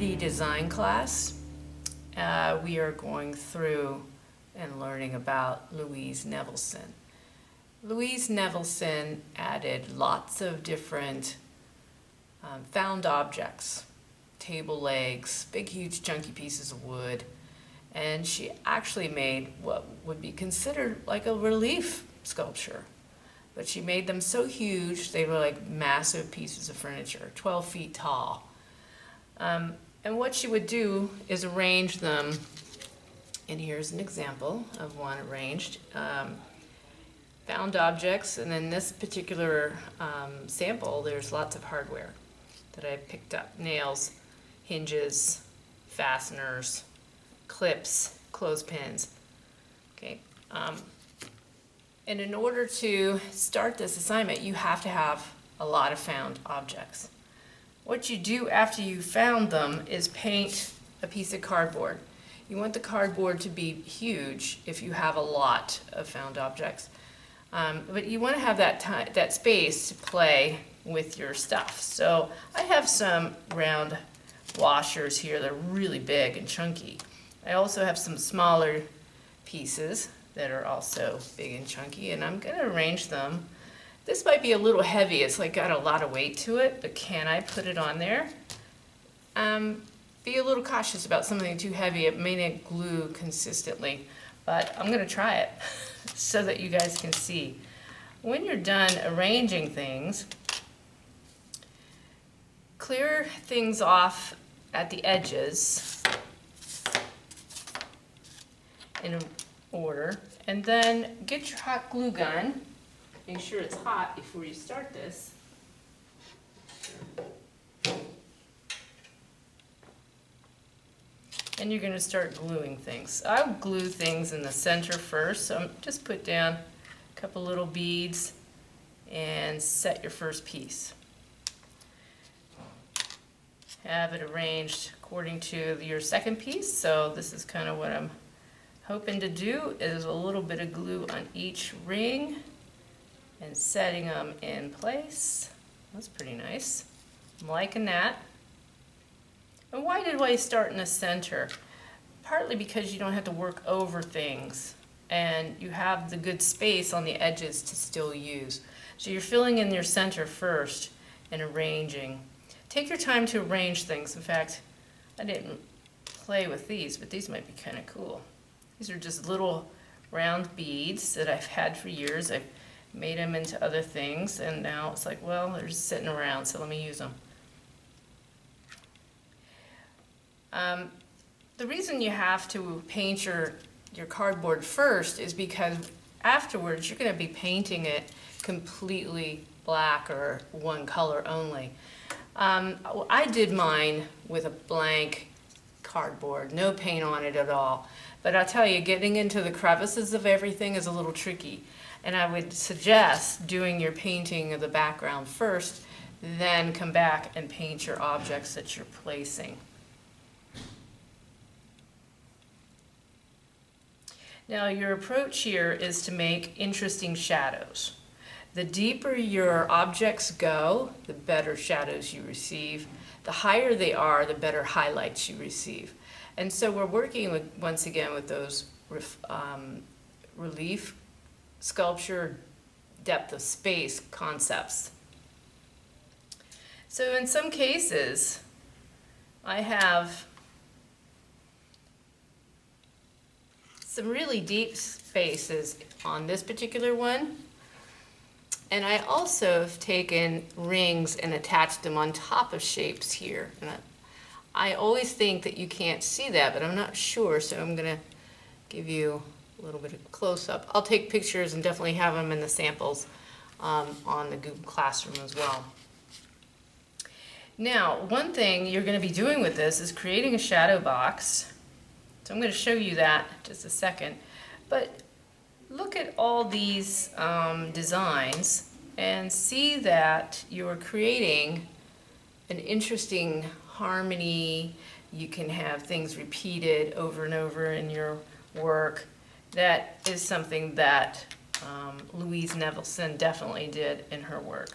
3D design class. We are going through and learning about Louise Nelvelson. Louise Nelvelson added lots of different found objects, table legs, big huge chunky pieces of wood, and she actually made what would be considered like a relief sculpture. But she made them so huge, they were like massive pieces of furniture, 12 feet tall. And what she would do is arrange them, and here's an example of one arranged. Found objects, and in this particular sample, there's lots of hardware that I picked up. Nails, hinges, fasteners, clips, clothespins. Okay. And in order to start this assignment, you have to have a lot of found objects. What you do after you found them is paint a piece of cardboard. You want the cardboard to be huge if you have a lot of found objects. But you want to have that space to play with your stuff. So I have some round washers here that are really big and chunky. I also have some smaller pieces that are also big and chunky, and I'm going to arrange them. This might be a little heavy. It's like got a lot of weight to it, but can I put it on there? Be a little cautious about something too heavy. It may not glue consistently, but I'm going to try it so that you guys can see. When you're done arranging things, clear things off at the edges in order, and then get your hot glue gun. Make sure it's hot before you start this. And you're going to start gluing things. I'll glue things in the center first, so just put down a couple little beads and set your first piece. Have it arranged according to your second piece, so this is kind of what I'm hoping to do, is a little bit of glue on each ring and setting them in place. That's pretty nice. I'm liking that. And why did I start in the center? Partly because you don't have to work over things and you have the good space on the edges to still use. So you're filling in your center first and arranging. Take your time to arrange things. In fact, I didn't play with these, but these might be kind of cool. These are just little round beads that I've had for years. I've made them into other things, and now it's like, well, they're just sitting around, so let me use them. The reason you have to paint your cardboard first is because afterwards you're going to be painting it completely black or one color only. I did mine with a blank cardboard, no paint on it at all. But I'll tell you, getting into the crevices of everything is a little tricky. And I would suggest doing your painting of the background first, then come back and paint your objects that you're placing. Now your approach here is to make interesting shadows. The deeper your objects go, the better shadows you receive. The higher they are, the better highlights you receive. And so we're working with, once again, with those relief sculpture, depth of space concepts. So in some cases, I have some really deep spaces on this particular one. And I also have taken rings and attached them on top of shapes here. And I always think that you can't see that, but I'm not sure, so I'm going to give you a little bit of close-up. I'll take pictures and definitely have them in the samples on the Google Classroom as well. Now, one thing you're going to be doing with this is creating a shadow box. So I'm going to show you that in just a second. But look at all these designs and see that you're creating an interesting harmony. You can have things repeated over and over in your work. That is something that Louise Nelvelson definitely did in her work.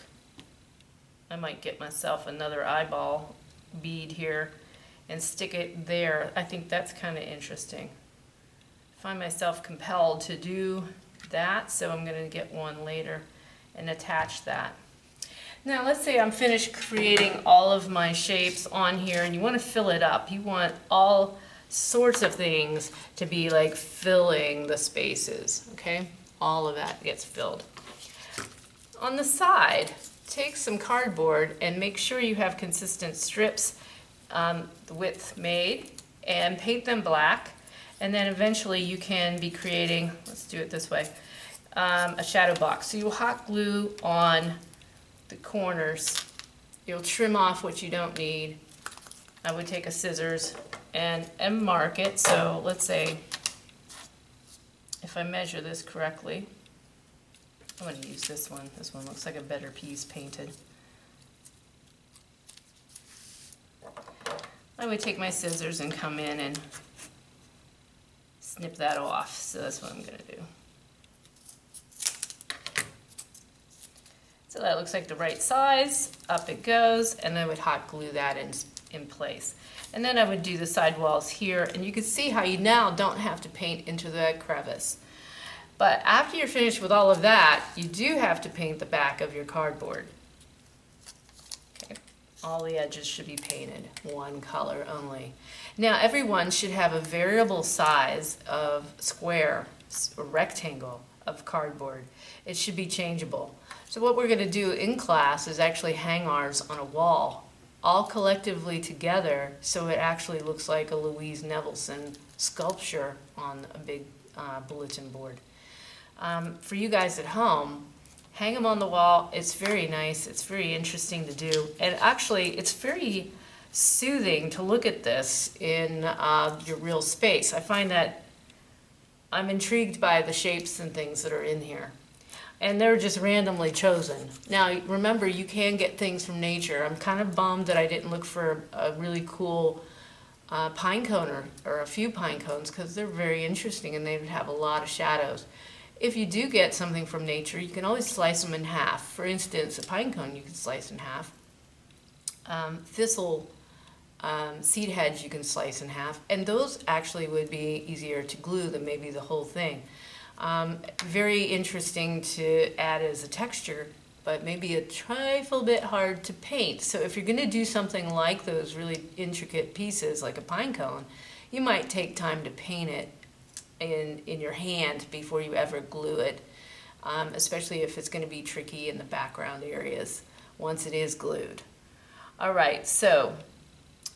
I might get myself another eyeball bead here and stick it there. I think that's kind of interesting. I find myself compelled to do that, so I'm going to get one later and attach that. Now let's say I'm finished creating all of my shapes on here, and you want to fill it up. You want all sorts of things to be like filling the spaces, okay? All of that gets filled. On the side, take some cardboard and make sure you have consistent strips, the width made, and paint them black. And then eventually you can be creating, let's do it this way, a shadow box. So you'll hot glue on the corners. You'll trim off what you don't need. I would take a scissors and mark it. So let's say, if I measure this correctly, I'm going to use this one. This one looks like a better piece painted. I would take my scissors and come in and snip that off. So that's what I'm going to do. So that looks like the right size. Up it goes, and I would hot glue that in place. And then I would do the side walls here, and you can see how you now don't have to paint into the crevice. But after you're finished with all of that, you do have to paint the back of your cardboard. Okay. All the edges should be painted one color only. Now everyone should have a variable size of square or rectangle of cardboard. It should be changeable. So what we're going to do in class is actually hang ours on a wall, all collectively together, so it actually looks like a Louise Nelvelson sculpture on a big bulletin board. For you guys at home, hang them on the wall. It's very nice. It's very interesting to do. And actually, it's very soothing to look at this in your real space. I find that I'm intrigued by the shapes and things that are in here. And they're just randomly chosen. Now, remember, you can get things from nature. I'm kind of bummed that I didn't look for a really cool pine cone or a few pine cones, because they're very interesting and they would have a lot of shadows. If you do get something from nature, you can always slice them in half. For instance, a pine cone you can slice in half. Thistle seed heads you can slice in half. And those actually would be easier to glue than maybe the whole thing. Very interesting to add as a texture, but maybe a trifle bit hard to paint. So if you're going to do something like those really intricate pieces, like a pine cone, you might take time to paint it in your hand before you ever glue it, especially if it's going to be tricky in the background areas once it is glued. All right, so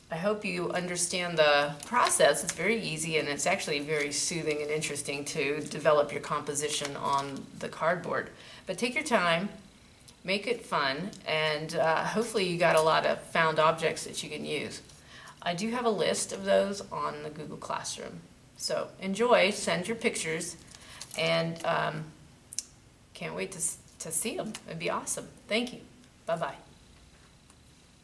I hope you understand the process. It's very easy, and it's actually very soothing and interesting to develop your composition on the cardboard. But take your time, make it fun, and hopefully you got a lot of found objects that you can use. I do have a list of those on the Google Classroom. So enjoy, send your pictures, and can't wait to see them. It'd be awesome. Thank you. Bye-bye.